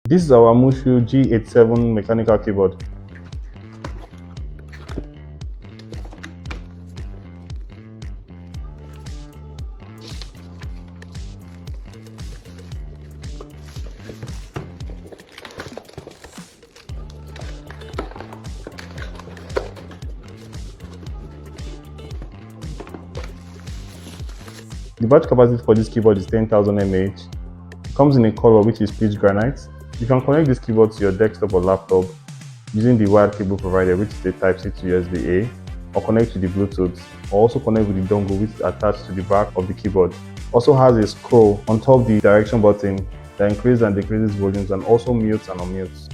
This is our MCHOSE G87 mechanical keyboard. The battery capacity for this keyboard is 10,000 mAh. It comes in a color which is peach granite. You can connect this keyboard to your desktop or laptop using the wired cable provided, which is a Type-C to USB-A, or connect to the Bluetooth, or also connect with the dongle which is attached to the back of the keyboard. Also has a scroll on top of the direction button that increases and decreases volumes and also mutes and unmutes.